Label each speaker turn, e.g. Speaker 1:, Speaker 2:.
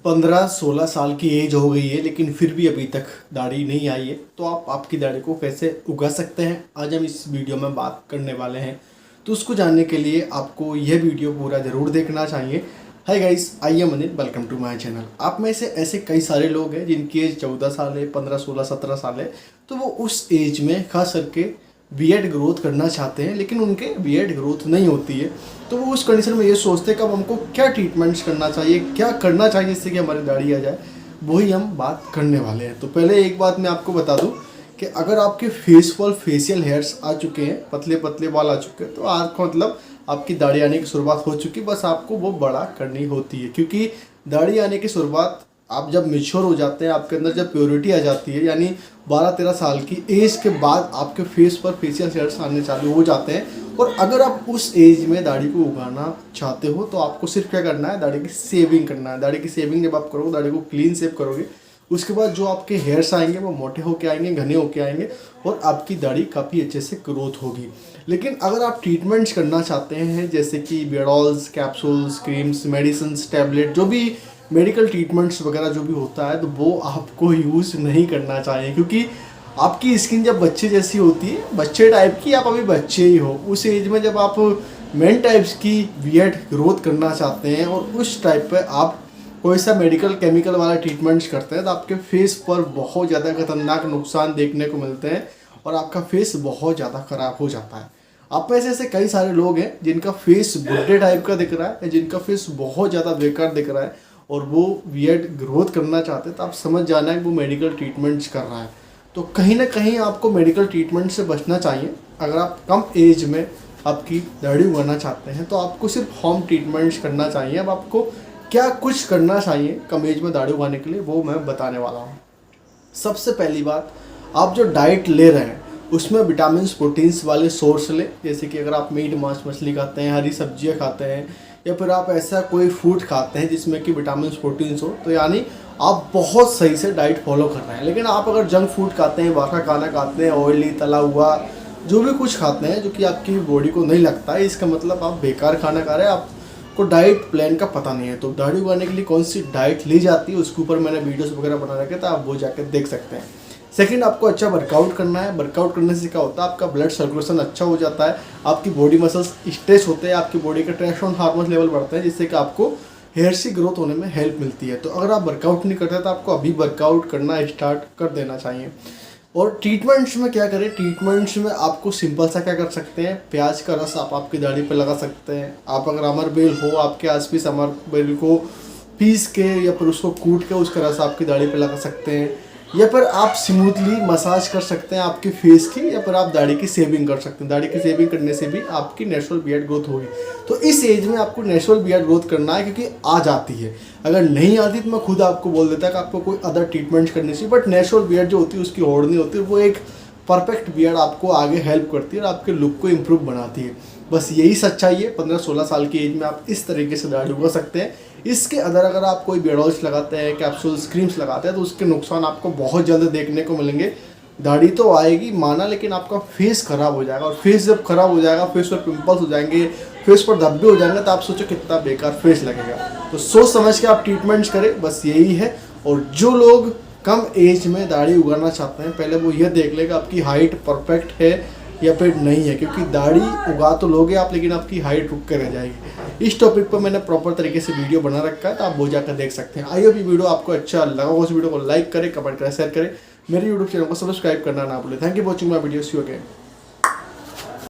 Speaker 1: 15-16 साल की एज हो गई है लेकिन फिर भी अभी तक दाढ़ी नहीं आई है, तो आप आपकी दाढ़ी को कैसे उगा सकते हैं, आज हम इस वीडियो में बात करने वाले हैं। तो उसको जानने के लिए आपको यह वीडियो पूरा ज़रूर देखना चाहिए। Hi guys, I am Anil, welcome to my channel. आप में से ऐसे कई सारे लोग हैं जिनकी एज 14 साल है, 15, 16, 17 साल है, तो वो उस एज में खास करके बियर्ड ग्रोथ करना चाहते हैं लेकिन उनके बियर्ड ग्रोथ नहीं होती है। तो वो उस कंडीशन में ये सोचते हैं कि अब हमको क्या ट्रीटमेंट्स करना चाहिए, क्या करना चाहिए जिससे कि हमारी दाढ़ी आ जाए, वही हम बात करने वाले हैं। तो पहले एक बात मैं आपको बता दूं कि अगर आपके फेस पर फेशियल हेयर्स आ चुके हैं, पतले पतले बाल आ चुके हैं, तो आपको मतलब आपकी दाढ़ी आने की शुरुआत हो चुकी, बस आपको वो बड़ा करनी होती है। क्योंकि दाढ़ी आने की शुरुआत आप जब मेच्योर हो जाते हैं, आपके अंदर जब प्योरिटी आ जाती है, यानी 12-13 साल की एज के बाद आपके फेस पर फेशियल हेयर्स आने चालू हो जाते हैं। और अगर आप उस एज में दाढ़ी को उगाना चाहते हो तो आपको सिर्फ क्या करना है, दाढ़ी की सेविंग करना है। दाढ़ी की सेविंग जब आप करोगे, दाढ़ी को क्लीन शेव करोगे, उसके बाद जो आपके हेयर्स आएंगे वो मोटे होके आएंगे, घने होके आएंगे और आपकी दाढ़ी काफ़ी अच्छे से ग्रोथ होगी। लेकिन अगर आप ट्रीटमेंट्स करना चाहते हैं जैसे कि beard oils, capsules, creams, medicine, tablet, जो भी मेडिकल ट्रीटमेंट्स वगैरह जो भी होता है, तो वो आपको यूज़ नहीं करना चाहिए। क्योंकि आपकी स्किन जब बच्चे जैसी होती है, बच्चे टाइप की, आप अभी बच्चे ही हो, उस एज में जब आप मेन टाइप्स की बियर्ड ग्रोथ करना चाहते हैं और उस टाइप पे आप कोई सा मेडिकल केमिकल वाला ट्रीटमेंट्स करते हैं, तो आपके फेस पर बहुत ज़्यादा खतरनाक नुकसान देखने को मिलते हैं और आपका फेस बहुत ज़्यादा ख़राब हो जाता है। आप में से ऐसे कई सारे लोग हैं जिनका फेस बुड्ढे टाइप का दिख रहा है, जिनका फेस बहुत ज़्यादा बेकार दिख रहा है और वो बियर्ड ग्रोथ करना चाहते हैं, तो आप समझ जाना है कि वो मेडिकल ट्रीटमेंट्स कर रहा है। तो कहीं ना कहीं आपको मेडिकल ट्रीटमेंट से बचना चाहिए। अगर आप कम एज में आपकी दाढ़ी उगाना चाहते हैं तो आपको सिर्फ होम ट्रीटमेंट्स करना चाहिए। अब आपको क्या कुछ करना चाहिए कम एज में दाढ़ी उगाने के लिए, वो मैं बताने वाला हूँ। सबसे पहली बात, आप जो डाइट ले रहे हैं उसमें विटामिन प्रोटीन्स वाले सोर्स लें। जैसे कि अगर आप मीट, मांस, मछली खाते हैं, हरी सब्जियाँ खाते हैं, या फिर आप ऐसा कोई फूड खाते हैं जिसमें कि विटामिन प्रोटीन्स हो, तो यानी आप बहुत सही से डाइट फॉलो कर रहे हैं। लेकिन आप अगर जंक फूड खाते हैं, बाहर का खाना खाते हैं, ऑयली तला हुआ जो भी कुछ खाते हैं जो कि आपकी बॉडी को नहीं लगता है, इसका मतलब आप बेकार खाना खा रहे हैं, आपको डाइट प्लान का पता नहीं है। तो दाढ़ी उगाने के लिए कौन सी डाइट ली जाती है उसके ऊपर मैंने वीडियोस वगैरह बना रखे, तो आप वो जाकर देख सकते हैं। सेकंड, आपको अच्छा वर्कआउट करना है। वर्कआउट करने से क्या होता है, आपका ब्लड सर्कुलेशन अच्छा हो जाता है, आपकी बॉडी मसल्स स्ट्रेच होते हैं, आपकी बॉडी का टेस्टोस्टेरोन हार्मोन लेवल बढ़ता है, जिससे कि आपको हेयर्स की ग्रोथ होने में हेल्प मिलती है। तो अगर आप वर्कआउट नहीं करते तो आपको अभी वर्कआउट करना स्टार्ट कर देना चाहिए। और ट्रीटमेंट्स में क्या करें, ट्रीटमेंट्स में आपको सिंपल सा क्या कर सकते हैं, प्याज का रस आप आपकी दाढ़ी पे लगा सकते हैं। आप अगर अमर बेल हो आपके आसपास, अमर बेल को पीस के या फिर उसको कूट के उसका रस आपकी दाढ़ी पे लगा सकते हैं, या फिर आप स्मूथली मसाज कर सकते हैं आपके फेस की, या फिर आप दाढ़ी की सेविंग कर सकते हैं। दाढ़ी की सेविंग करने से भी आपकी नेचुरल बियर्ड ग्रोथ होगी। तो इस एज में आपको नेचुरल बियर्ड ग्रोथ करना है, क्योंकि आ जाती है। अगर नहीं आती तो मैं खुद आपको बोल देता कि आपको कोई अदर ट्रीटमेंट्स करनी चाहिए, बट नेचुरल बियर्ड जो होती है उसकी होड़ नहीं होती, वो एक परफेक्ट बियर्ड आपको आगे हेल्प करती है और आपके लुक को इम्प्रूव बनाती है। बस यही सच्चाई है। 15-16 साल की एज में आप इस तरीके से दाढ़ी उगा सकते हैं। इसके अंदर अगर आप कोई बियर्ड ऑयल्स लगाते हैं, कैप्सूल्स, क्रीम्स लगाते हैं, तो उसके नुकसान आपको बहुत जल्द देखने को मिलेंगे। दाढ़ी तो आएगी माना, लेकिन आपका फेस खराब हो जाएगा, और फेस जब खराब हो जाएगा, फेस पर पिंपल्स हो जाएंगे, फेस पर धब्बे हो जाएंगे, तो आप सोचो कितना बेकार फेस लगेगा। तो सोच समझ के आप ट्रीटमेंट्स करें, बस यही है। और जो लोग कम एज में दाढ़ी उगाना चाहते हैं, पहले वो ये देख लेगा आपकी हाइट परफेक्ट है या फिर नहीं है। क्योंकि दाढ़ी उगा तो लोगे आप, लेकिन आपकी हाइट रुक कर रह जाएगी। इस टॉपिक पर मैंने प्रॉपर तरीके से वीडियो बना रखा है, तो आप वो जाकर देख सकते हैं। आई होप ये वीडियो आपको अच्छा लगा, उस वीडियो को लाइक करें, कमेंट करें, शेयर करें, मेरे यूट्यूब चैनल को सब्सक्राइब करना ना भूलें। Thank you for watching my video, see you again.